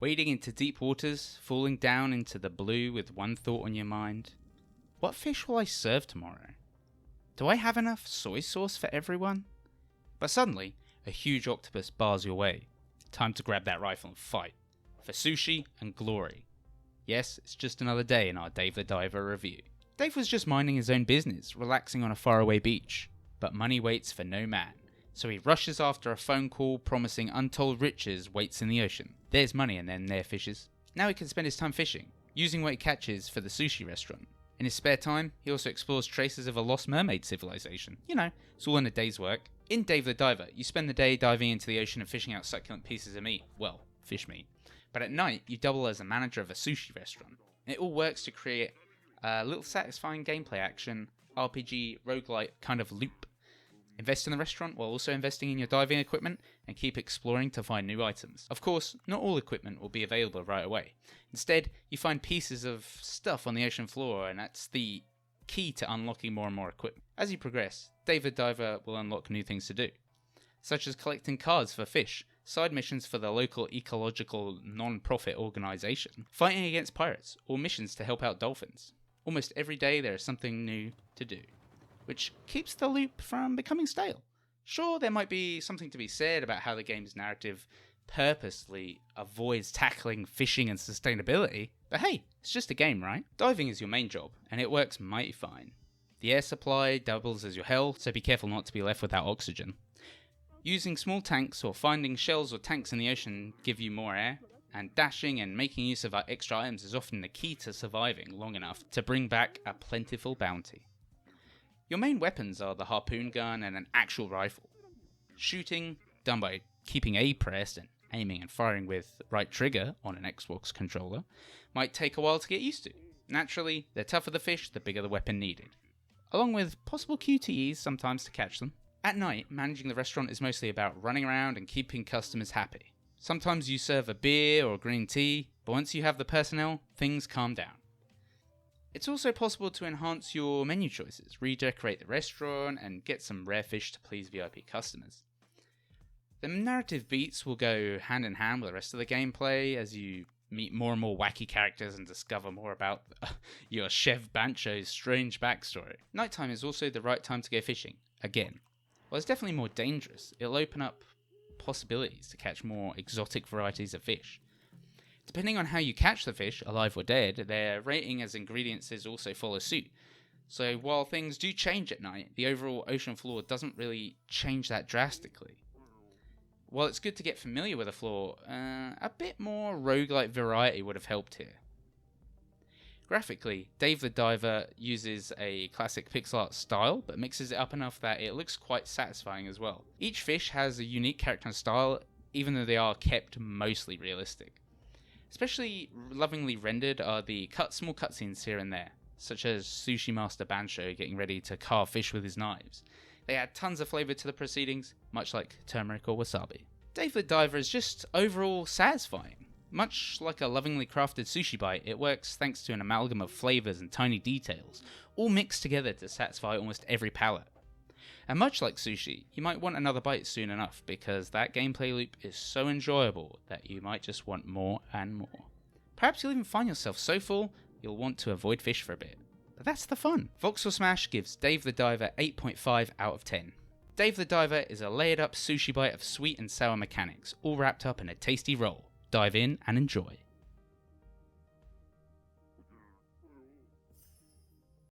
Wading into deep waters, falling down into the blue with one thought on your mind. What fish will I serve tomorrow? Do I have enough soy sauce for everyone? But suddenly, a huge octopus bars your way. Time to grab that rifle and fight. For sushi and glory. Yes, it's just another day in our Dave the Diver review. Dave was just minding his own business, relaxing on a faraway beach. But money waits for no man. So he rushes after a phone call promising untold riches waits in the ocean. There's money and then there fishes. Now he can spend his time fishing, using what he catches for the sushi restaurant. In his spare time, he also explores traces of a lost mermaid civilization. You know, it's all in a day's work. In Dave the Diver, you spend the day diving into the ocean and fishing out succulent pieces of meat. Well, fish meat. But at night, you double as a manager of a sushi restaurant. It all works to create a little satisfying gameplay action, RPG, roguelite kind of loop. Invest in the restaurant while also investing in your diving equipment and keep exploring to find new items. Of course, not all equipment will be available right away. Instead, you find pieces of stuff on the ocean floor, and that's the key to unlocking more and more equipment. As you progress, Dave the Diver will unlock new things to do, such as collecting cards for fish, side missions for the local ecological non-profit organisation, fighting against pirates, or missions to help out dolphins. Almost every day there is something new to do, which keeps the loop from becoming stale. Sure, there might be something to be said about how the game's narrative purposely avoids tackling fishing and sustainability, but hey, it's just a game, right? Diving is your main job, and it works mighty fine. The air supply doubles as your health, so be careful not to be left without oxygen. Using small tanks or finding shells or tanks in the ocean give you more air, and dashing and making use of our extra items is often the key to surviving long enough to bring back a plentiful bounty. Your main weapons are the harpoon gun and an actual rifle. Shooting, done by keeping A pressed and aiming and firing with the right trigger on an Xbox controller, might take a while to get used to. Naturally, the tougher the fish, the bigger the weapon needed, along with possible QTEs sometimes to catch them. At night, managing the restaurant is mostly about running around and keeping customers happy. Sometimes you serve a beer or green tea, but once you have the personnel, things calm down. It's also possible to enhance your menu choices, redecorate the restaurant, and get some rare fish to please VIP customers. The narrative beats will go hand in hand with the rest of the gameplay as you meet more and more wacky characters and discover more about your Chef Bancho's strange backstory. Nighttime is also the right time to go fishing, again. While it's definitely more dangerous, it'll open up possibilities to catch more exotic varieties of fish. Depending on how you catch the fish, alive or dead, their rating as ingredients also follows suit. So while things do change at night, the overall ocean floor doesn't really change that drastically. While it's good to get familiar with the floor, a bit more roguelite variety would have helped here. Graphically, Dave the Diver uses a classic pixel art style, but mixes it up enough that it looks quite satisfying as well. Each fish has a unique character and style, even though they are kept mostly realistic. Especially lovingly rendered are the small cutscenes here and there, such as Sushi Master Bancho getting ready to carve fish with his knives. They add tons of flavour to the proceedings, much like turmeric or wasabi. Dave the Diver is just overall satisfying. Much like a lovingly crafted sushi bite, it works thanks to an amalgam of flavours and tiny details, all mixed together to satisfy almost every palate. And much like sushi, you might want another bite soon enough, because that gameplay loop is so enjoyable that you might just want more and more. Perhaps you'll even find yourself so full, you'll want to avoid fish for a bit. But that's the fun. Voxel Smash gives Dave the Diver 8.5 out of 10. Dave the Diver is a layered up sushi bite of sweet and sour mechanics, all wrapped up in a tasty roll. Dive in and enjoy.